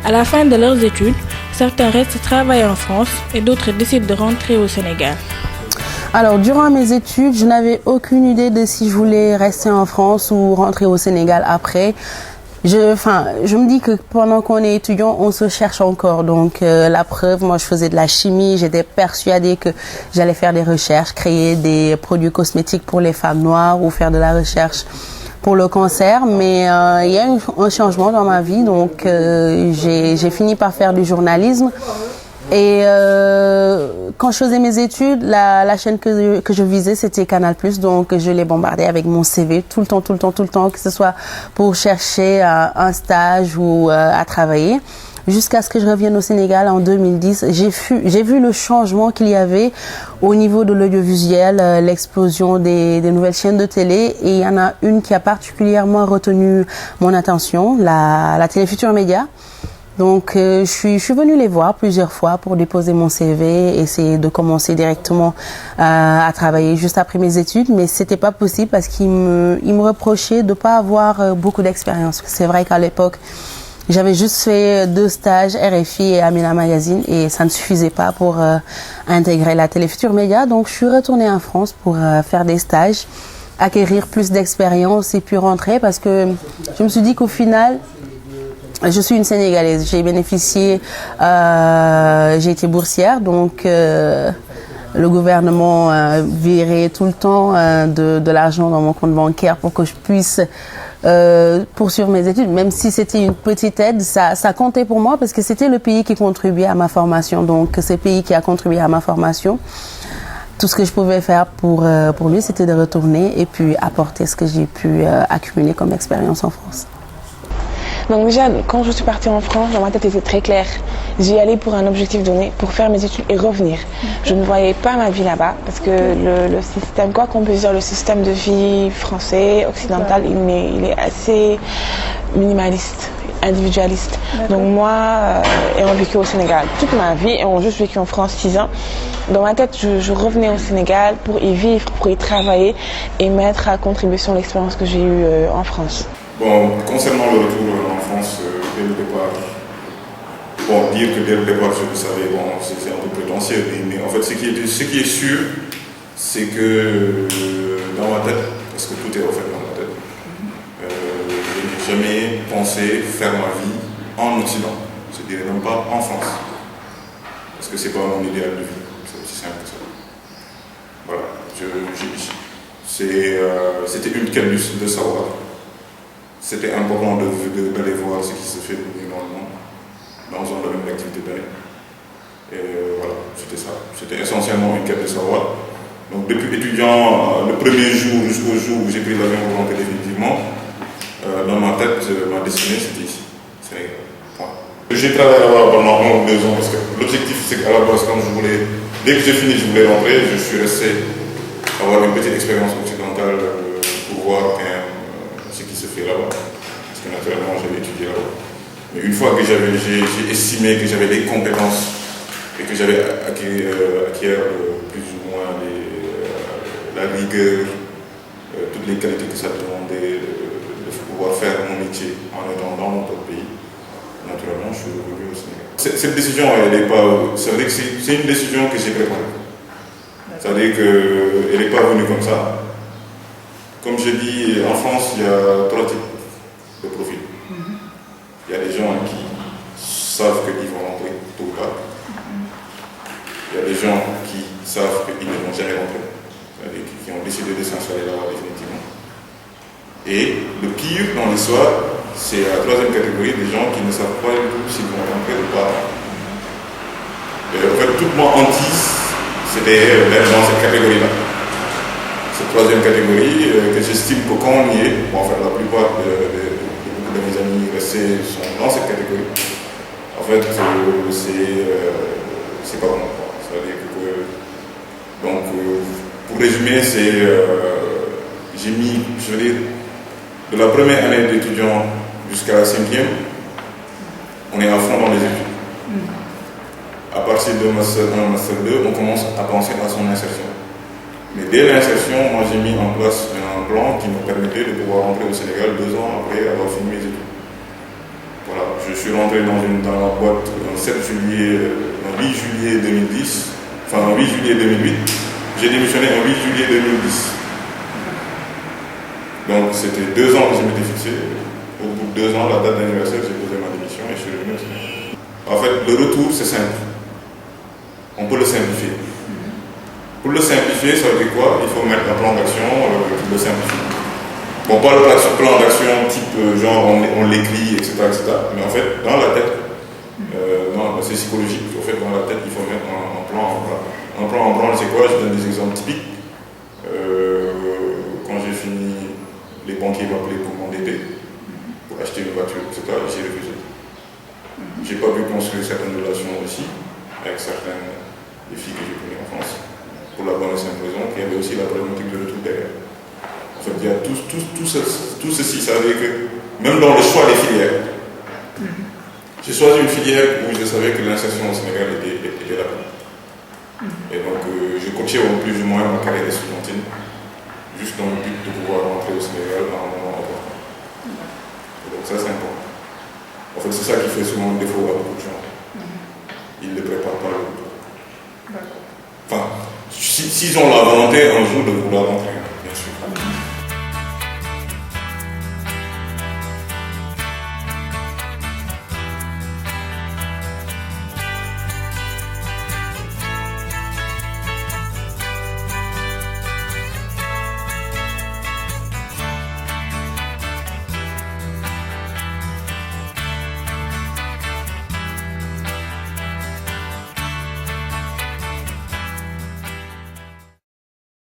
À la fin de leurs études, certains restent travailler en France et d'autres décident de rentrer au Sénégal. Alors, durant mes études, je n'avais aucune idée de si je voulais rester en France ou rentrer au Sénégal après. Je me dis que pendant qu'on est étudiant, on se cherche encore. Donc, la preuve, moi, je faisais de la chimie. J'étais persuadée que j'allais faire des recherches, créer des produits cosmétiques pour les femmes noires ou faire de la recherche pour le cancer. Mais il y a eu un changement dans ma vie. Donc, j'ai fini par faire du journalisme. Et quand je faisais mes études, la chaîne que je visais, c'était Canal+. Donc, je l'ai bombardé avec mon CV tout le temps, que ce soit pour chercher un stage ou à travailler. Jusqu'à ce que je revienne au Sénégal en 2010, j'ai vu le changement qu'il y avait au niveau de l'audiovisuel, l'explosion des nouvelles chaînes de télé. Et il y en a une qui a particulièrement retenu mon attention, la télé Futurs Médias. Donc, je suis venue les voir plusieurs fois pour déposer mon CV, essayer de commencer directement à travailler juste après mes études, mais c'était pas possible parce qu'ils me reprochaient de pas avoir beaucoup d'expérience. C'est vrai qu'à l'époque, j'avais juste fait 2 stages RFI et Amina Magazine et ça ne suffisait pas pour intégrer la télé Futurs Médias. Donc, je suis retournée en France pour faire des stages, acquérir plus d'expérience et puis rentrer parce que je me suis dit qu'au final, je suis une Sénégalaise. J'ai bénéficié, j'ai été boursière, donc le gouvernement virait tout le temps de l'argent dans mon compte bancaire pour que je puisse poursuivre mes études. Même si c'était une petite aide, ça comptait pour moi parce que c'était le pays qui contribuait à ma formation. Donc c'est le pays qui a contribué à ma formation. Tout ce que je pouvais faire pour lui, c'était de retourner et puis apporter ce que j'ai pu accumuler comme expérience en France. Donc déjà, quand je suis partie en France, dans ma tête était très claire. J'y allais pour un objectif donné, pour faire mes études et revenir. Je ne voyais pas ma vie là-bas parce que le système, quoi qu'on puisse dire, le système de vie français, occidental, il est assez minimaliste, individualiste. Donc moi, ayant vécu au Sénégal toute ma vie, ayant juste vécu en France 6 ans, dans ma tête, je revenais au Sénégal pour y vivre, pour y travailler et mettre à contribution l'expérience que j'ai eue en France. Bon, concernant le retour en France, dès le départ, dire que dès le départ je le savais, c'est un peu prétentieux, mais en fait ce qui est sûr, c'est que dans ma tête, parce que tout est refait dans ma tête, je n'ai jamais pensé faire ma vie en Occident, je ne dirais même pas en France, parce que c'est pas mon idéal de vie, c'est aussi simple que ça. Voilà, c'était une quête de savoir. C'était important d'aller voir ce qui se fait normalement dans un domaine d'activité donné. Et voilà, c'était ça. C'était essentiellement une quête de savoir. Donc depuis étudiant, le premier jour jusqu'au jour où j'ai pris l'avion pour rentrer définitivement, dans ma tête, ma destinée c'était ici, Sénégal. Point. J'ai travaillé là-bas pendant 1 ou 2 ans parce que l'objectif c'est qu'à la base, dès que j'ai fini, je voulais rentrer, je suis resté avoir une petite expérience occidentale pour voir ce qui se fait là-bas, parce que naturellement j'avais étudié là-bas. Mais une fois que j'ai estimé que j'avais les compétences et que j'avais acquis plus ou moins la rigueur, toutes les qualités que ça demandait de pouvoir faire mon métier en étant dans notre pays, naturellement je suis revenu au Sénégal. Cette décision, ça veut dire que c'est une décision que j'ai préparée. Ça veut dire qu'elle n'est pas venue comme ça. Comme je dis, en France, il y a 3 types de profils. Il y a des gens qui savent qu'ils vont rentrer tôt ou tard. Il y a des gens qui savent qu'ils ne vont jamais rentrer, c'est-à-dire qui ont décidé de s'installer là-bas définitivement. Et le pire dans l'histoire, c'est la 3e catégorie, des gens qui ne savent pas du tout s'ils vont rentrer ou pas. Et en fait, toute ma hantise, c'était dans cette catégorie-là. Cette 3e catégorie, que j'estime que quand on y est, la plupart de mes amis restés sont dans cette catégorie. En fait, c'est pas bon. C'est-à-dire que, donc, pour résumer, j'ai mis, je veux dire, de la première année d'étudiant jusqu'à la 5e, on est à fond dans les études. À partir de Master 1, Master 2, on commence à penser à son insertion. Mais dès l'insertion, moi j'ai mis en place un plan qui me permettait de pouvoir rentrer au Sénégal 2 ans après avoir fini mes études. Voilà, je suis rentré dans la boîte le 8 juillet 2010, enfin le 8 juillet 2008. J'ai démissionné le 8 juillet 2010. Donc c'était 2 ans que je m'étais fixé. Au bout de 2 ans, la date d'anniversaire, j'ai posé ma démission et je suis revenu. En fait, le retour, c'est simple. On peut le simplifier. Pour le simplifier, ça veut dire quoi? Il faut mettre un plan d'action qui le simplifie. Bon, pas le plan d'action type genre on l'écrit, etc., etc. Mais en fait, dans la tête, non, c'est psychologique. En fait, dans la tête, il faut mettre un plan en branle. Un plan en branle, c'est quoi? Je donne des exemples typiques. Quand j'ai fini, les banquiers m'appelaient pour m'endetter, pour acheter une voiture, etc. J'ai refusé. J'ai pas pu construire certaines relations aussi avec certaines des filles que j'ai connues en France. Pour la bonne et simple raison qu'il y avait aussi la problématique de retour derrière. En fait, il y a tout ceci. Ça veut dire que même dans le choix des filières, j'ai choisi une filière où je savais que l'insertion au Sénégal était rapide. Et donc, je coachais au plus ou moins ma carrière estudiantine, juste dans le but de pouvoir rentrer au Sénégal à un moment important. Et donc, ça, c'est important. En fait, c'est ça qui fait souvent le défaut à beaucoup de gens. Ils ne le préparent pas le retour. Enfin, s'ils ont la volonté un jour de vouloir rentrer.